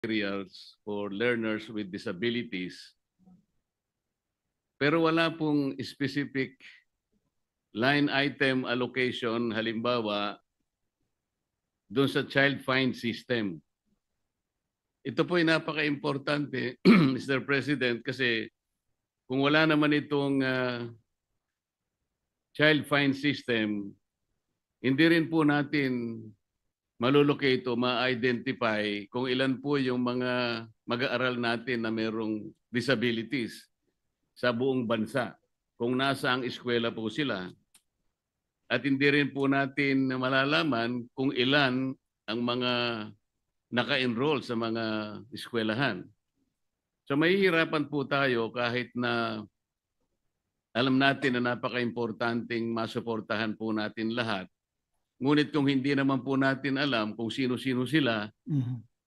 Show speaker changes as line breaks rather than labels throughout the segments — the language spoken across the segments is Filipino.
materials for learners with disabilities. Pero wala pong specific line item allocation, halimbawa, doon sa child fine system. Ito po ay napaka-importante, Mr. President, kasi kung wala naman itong child fine system, hindi rin po natin malulocate o ma-identify kung ilan po yung mga mag-aaral natin na mayroong disabilities sa buong bansa, kung nasa ang eskwela po sila. At hindi rin po natin malalaman kung ilan ang mga naka-enroll sa mga eskwelahan. So mahihirapan po tayo kahit na alam natin na napaka-importanting masuportahan po natin lahat. Ngunit kung hindi naman po natin alam kung sino-sino sila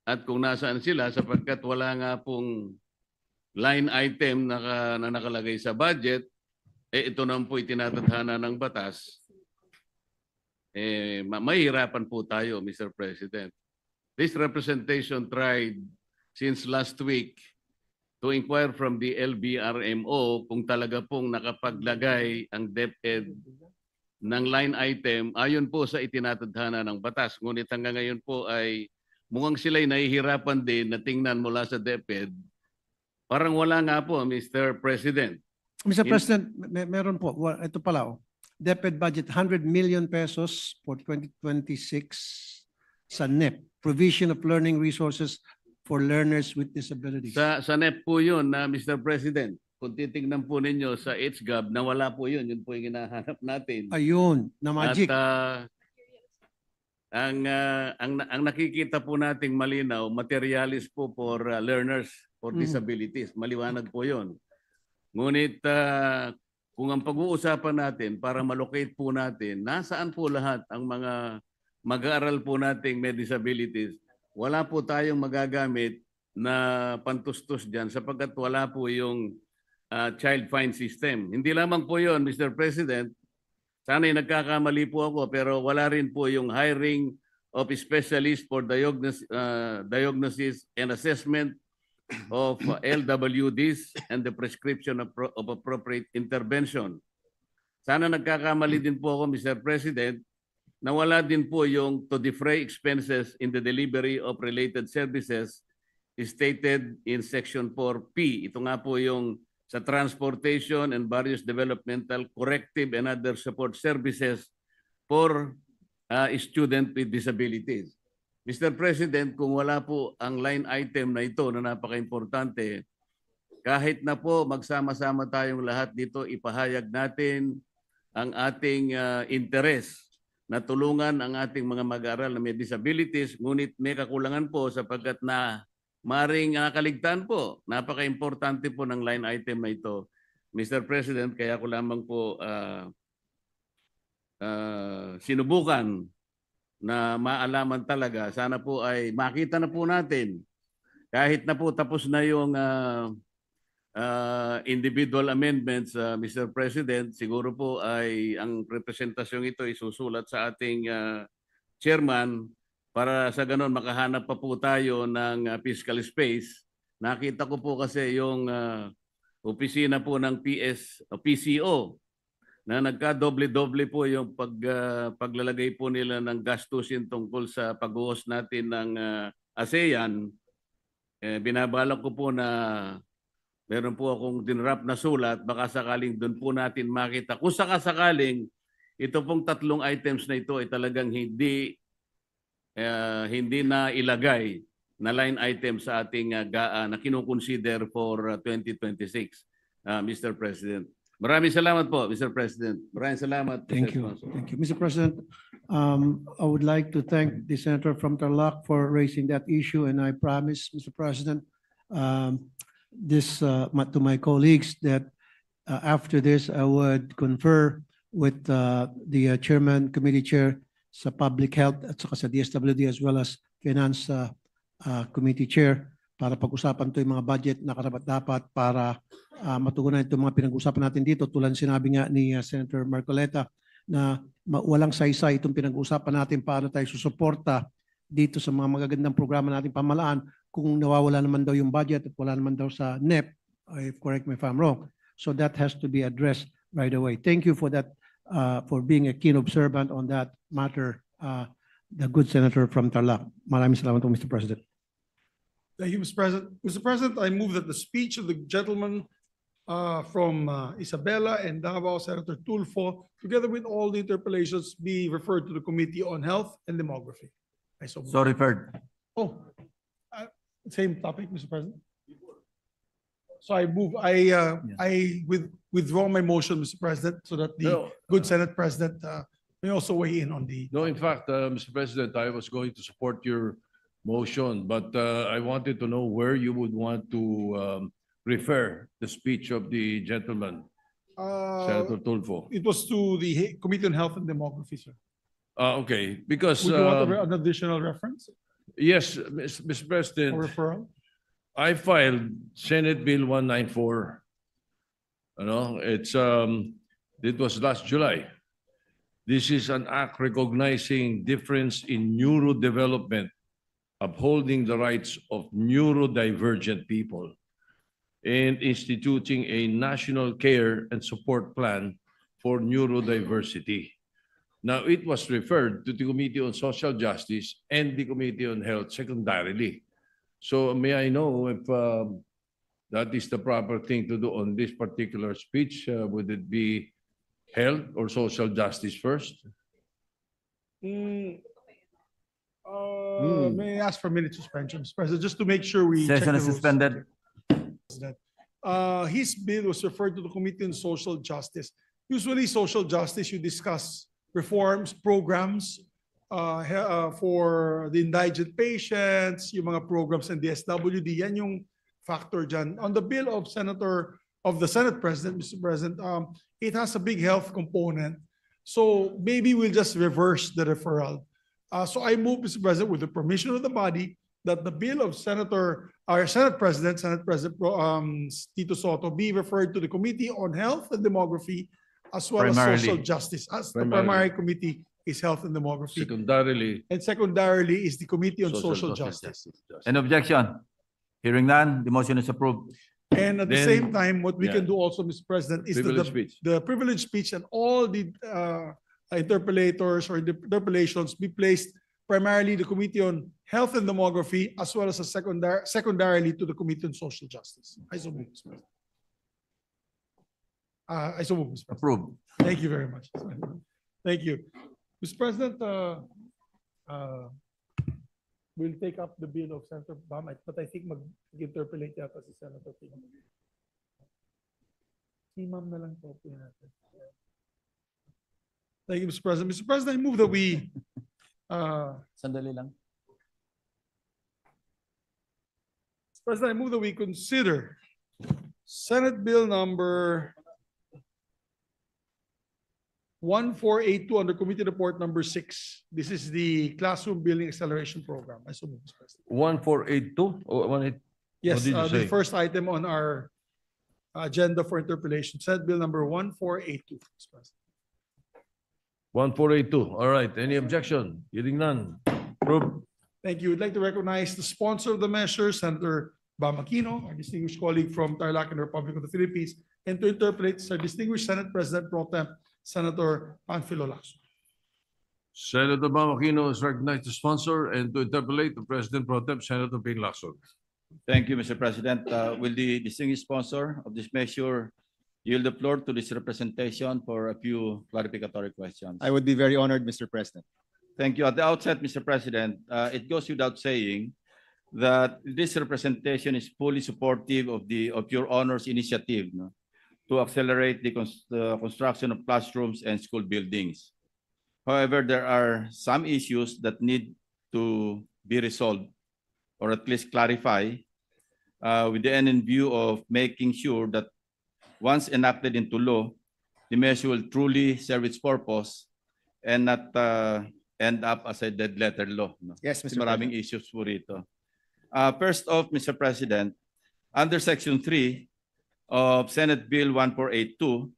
at kung nasaan sila, sapagkat wala nga pong line item na nakalagay sa budget, ito naman po itinatadhana ng batas, mahihirapan po tayo, Mr. President. This representation tried since last week to inquire from the LBRMO kung talaga pong nakapaglagay ang DepEd ng line item ayon po sa itinatadhana ng batas. Ngunit hanggang ngayon po ay mukhang sila'y nahihirapan din na tingnan mula sa DepEd. Parang wala nga po, Mr. President.
Mr. President, meron po. Ito pala, DepEd budget 100 million pesos for 2026 sa NEP, Provision of Learning Resources for Learners with Disabilities.
Sa NEP po yun, Mr. President. Kung titignan po ninyo sa HGAB, nawala po yun. Yun po yung hinahanap natin.
Ayun, na magic.
At ang nakikita po nating malinaw, materialis po for learners for disabilities. Maliwanag po yun. Ngunit kung ang pag-uusapan natin para malocate po natin, nasaan po lahat ang mga mag-aaral po nating may disabilities, wala po tayong magagamit na pantustos dyan sapagkat wala po yung child fine system. Hindi lamang po yun, Mr. President. Sana'y nagkakamali po ako pero wala rin po yung hiring of specialists for diagnosis and assessment of LWDs and the prescription of appropriate intervention. Sana nagkakamali din po ako, Mr. President, na wala din po yung to defray expenses in the delivery of related services stated in Section 4P. Ito nga po yung sa transportation and various developmental, corrective and other support services for student with disabilities. Mr. President, kung wala po ang line item na ito na napaka-importante, kahit na po magsama-sama tayong lahat dito, ipahayag natin ang ating interes na tulungan ang ating mga mag-aaral na may disabilities, ngunit may kakulangan po sapagkat na maring kaligtaan po. Napaka-importante po ng line item na ito. Mr. President, kaya ko lamang po sinubukan na maalaman talaga. Sana po ay makita na po natin. Kahit na po tapos na yung individual amendments, Mr. President, siguro po ay ang representasyong ito isusulat sa ating chairman para sa ganon makahanap pa po tayo ng fiscal space. Nakita ko po kasi yung opisina po ng PCO na nagka-doble-doble po yung paglalagay po nila ng gastusin tungkol sa pag-host natin ng ASEAN. Binabalak ko po na meron po akong dinrap na sulat, baka sakaling doon po natin makita. Kung sakasakaling ito pong tatlong items na ito ay talagang hindi na ilagay na line item sa ating GAA na kinukonsider for 2026, Mr. President. Maraming salamat po, Mr. President. Maraming salamat.
Thank you. Thank you. Mr. President, I would like to thank the Senator from Tarlac for raising that issue, and I promise, Mr. President, to my colleagues that after this, I would confer with the Chairman, Committee Chair sa Public Health at saka sa DSWD as well as Finance Committee Chair para pag-usapan ito yung mga budget na karapat-dapat para matugunan itong mga pinag-usapan natin dito. Tulad sinabi nga ni Senator Marcoleta na walang saysay itong pinag-usapan natin paano tayo susuporta dito sa mga magagandang programa natin pamalaan kung nawawala naman daw yung budget at wala naman daw sa NEP, correct me if I'm wrong. So that has to be addressed right away. Thank you for that, for being a keen observant on that matter, the good senator from Tarlac. Maraming salamat po, Mr. President.
Thank you, Mr. President. Mr. President, I move that the speech of the gentleman from Isabela and Davao, Senator Tulfo, together with all the interpellations, be referred to the Committee on Health and Demography. I so move.
So referred.
Oh, same topic, Mr. President. So I move, I withdraw my motion, Mr. President, so that the
No,
good Senate President may also weigh in on the.
no, in fact, Mr. President, I was going to support your motion, but I wanted to know where you would want to refer the speech of the gentleman, Senator Tulfo.
It was to the Committee on Health and Demography, sir.
Okay, because,
Would you want an additional reference
yes, Mr.
or
President,
referral?
I filed Senate Bill 194. It was last July. This is an act recognizing difference in neurodevelopment, upholding the rights of neurodivergent people, and instituting a national care and support plan for neurodiversity. Now, it was referred to the Committee on Social Justice and the Committee on Health secondarily. So may I know if that is the proper thing to do on this particular speech? Would it be health or social justice first?
May I ask for a minute suspension, Mr. President, just to make sure we. check
Session
the
is
rules.
suspended.
His bill was referred to the Committee on Social Justice. Usually, social justice, you discuss reforms, programs for the indigent patients, yung mga programs ng DSWD, yan yung factor dyan. On the bill of the Senate President, Mr. President, it has a big health component. So maybe we'll just reverse the referral. So I move, Mr. President, with the permission of the body, that the bill of Senate President Tito Soto be referred to the Committee on Health and Demography as well as
Primarily.
Social Justice. As the
Primarily.
primary committee is Health and Demography.
Secondarily,
And secondarily is the Committee on Social Justice.
An objection? Hearing none, the motion is approved.
And at the
Then-
same time, what we
yeah.
can do also, Mr. President, is that
Privilege speech.
the privilege speech and all the interpellators or interpellations be placed primarily the Committee on Health and Demography as well as secondarily to the Committee on Social Justice. I so move, Mr. President. I so move, Mr. President.
Approved.
Thank you very much. Thank you. Mr. President, we'll take up the bill of Senator Bam, but I think mag-interpolate yata si Senator Pino. Si Ma'am na lang po natin. Thank you, Mr. President. Mr. President, I move that we
Sandali lang.
Mr. President, I move that we consider Senate Bill number 1482 under Committee Report number 6. This is the Classroom Building Acceleration Program. I so move, Mr. President.
1482 or 18?
Yes,
did you
the
say?
first item on our agenda for interpellation, Senate Bill number 1482. Mr. President.
1482. All right. Any objection? Hearing none. Approved.
Thank you. We'd like to recognize the sponsor of the measure, Senator Bam Aquino, our distinguished colleague from Tarlac and the Republic of the Philippines, and to interpolate our distinguished Senate President Pro Temp, Senator Panfilo Lacson.
Senator Bam Aquino is recognized to sponsor and to interpolate the President Pro Tem, Senator Ping Lacson.
Thank you, Mr. President. Will the distinguished sponsor of this measure yield the floor to this representation for a few clarificatory questions?
I would be very honored, Mr. President.
Thank you. At the outset, Mr. President, it goes without saying that this representation is fully supportive of your honor's initiative, no, to accelerate the construction of classrooms and school buildings. However, there are some issues that need to be resolved or at least clarify with the end in view of making sure that once enacted into law, the measure will truly serve its purpose and not end up as a dead letter law. No?
Yes,
Kasi
Mr.
maraming
President.
issues po rito. First off, Mr. President, under Section 3 of Senate Bill 1482,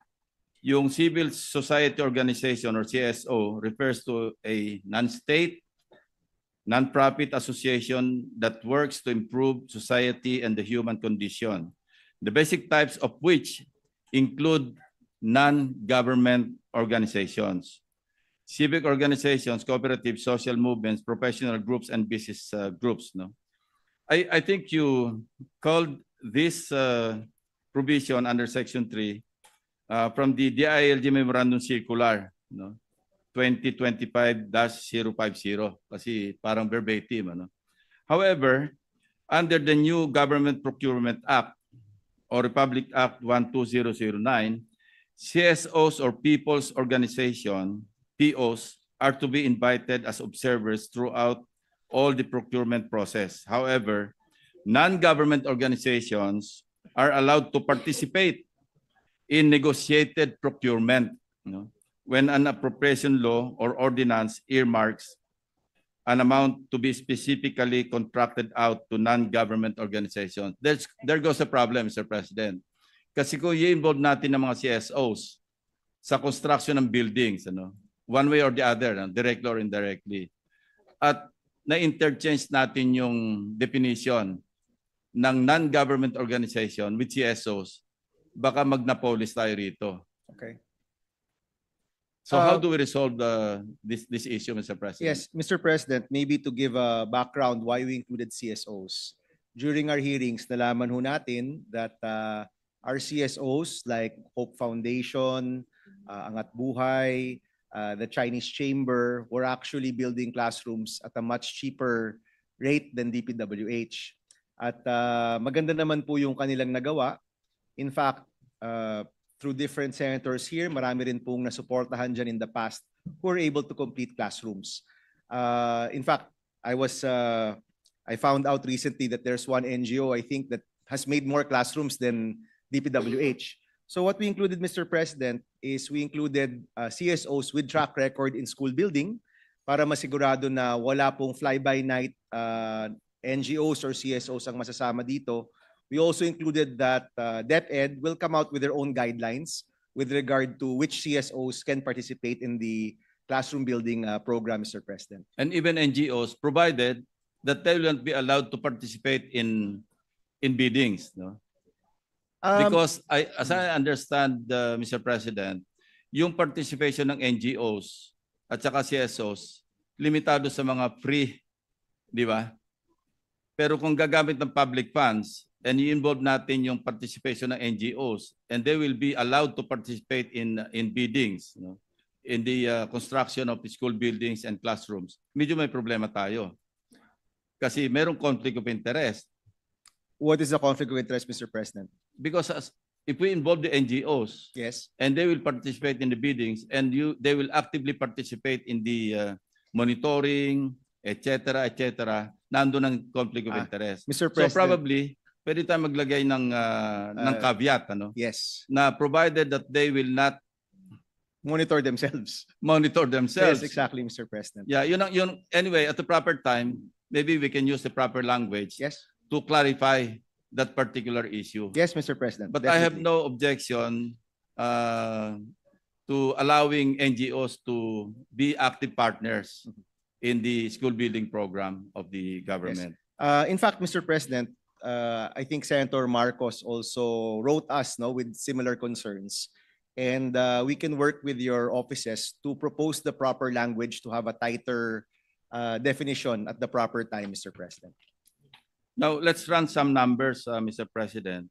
yung civil society organization or CSO refers to a non-state, nonprofit association that works to improve society and the human condition, the basic types of which include non-government organizations, civic organizations, cooperatives, social movements, professional groups, and business groups. No, I think you called this provision under Section 3 from the DILG Memorandum Circular, no, 2025-050, kasi parang verbatim. Ano? However, under the new Government Procurement Act or Republic Act 12009, CSOs or People's Organization, POs, are to be invited as observers throughout all the procurement process. However, non-government organizations are allowed to participate in negotiated procurement, you know, when an appropriation law or ordinance earmarks an amount to be specifically contracted out to non-government organizations. There goes the problem, Mr. President. Kasi kung i-involve natin ng mga CSOs sa construction ng buildings, ano, one way or the other, directly or indirectly, at na-interchange natin yung definition ng non-government organization with CSOs, baka magnapolis tayo rito.
Okay.
So how do we resolve this issue, Mr. President?
Yes, Mr. President, maybe to give a background why we included CSOs. During our hearings, nalaman ho natin that our CSOs like Hope Foundation, Angat Buhay, the Chinese Chamber were actually building classrooms at a much cheaper rate than DPWH. At maganda naman po yung kanilang nagawa. In fact, through different senators here, marami rin pong nasuportahan dyan in the past who were able to complete classrooms. In fact, I found out recently that there's one NGO, I think, that has made more classrooms than DPWH. So what we included, Mr. President, is we included CSOs with track record in school building para masigurado na wala pong fly-by-night NGOs or CSOs ang masasama dito. We also included that DepEd will come out with their own guidelines with regard to which CSOs can participate in the classroom building program, Mr. President.
And even NGOs, provided that they will not be allowed to participate in biddings, no? Because as I understand, Mr. President, yung participation ng NGOs at saka CSOs, limitado sa mga free, di ba? Pero kung gagamit ng public funds, and i-involve natin yung participation ng NGOs, and they will be allowed to participate in biddings, no? In the construction of the school buildings and classrooms, medyo may problema tayo. Kasi merong conflict of interest.
What is the conflict of interest, Mr. President?
Because if we involve the NGOs,
Yes.
and they will participate in the biddings, and they will actively participate in the monitoring, etc., nandun ang conflict of interest.
Mr.
So
President.
probably, pwede tayo maglagay ng caveat, ano?
Yes.
Na provided that they will not
Monitor themselves.
monitor themselves.
Yes, exactly, Mr. President.
Yeah, yun. Anyway, at the proper time, maybe we can use the proper language
Yes.
to clarify that particular issue.
Yes, Mr. President.
But I have
definitely.
no objection to allowing NGOs to be active partners in the school building program of the government.
In fact, Mr. President, I think Senator Marcos also wrote us with similar concerns. And we can work with your offices to propose the proper language to have a tighter definition at the proper time, Mr. President.
Now, let's run some numbers, Mr. President.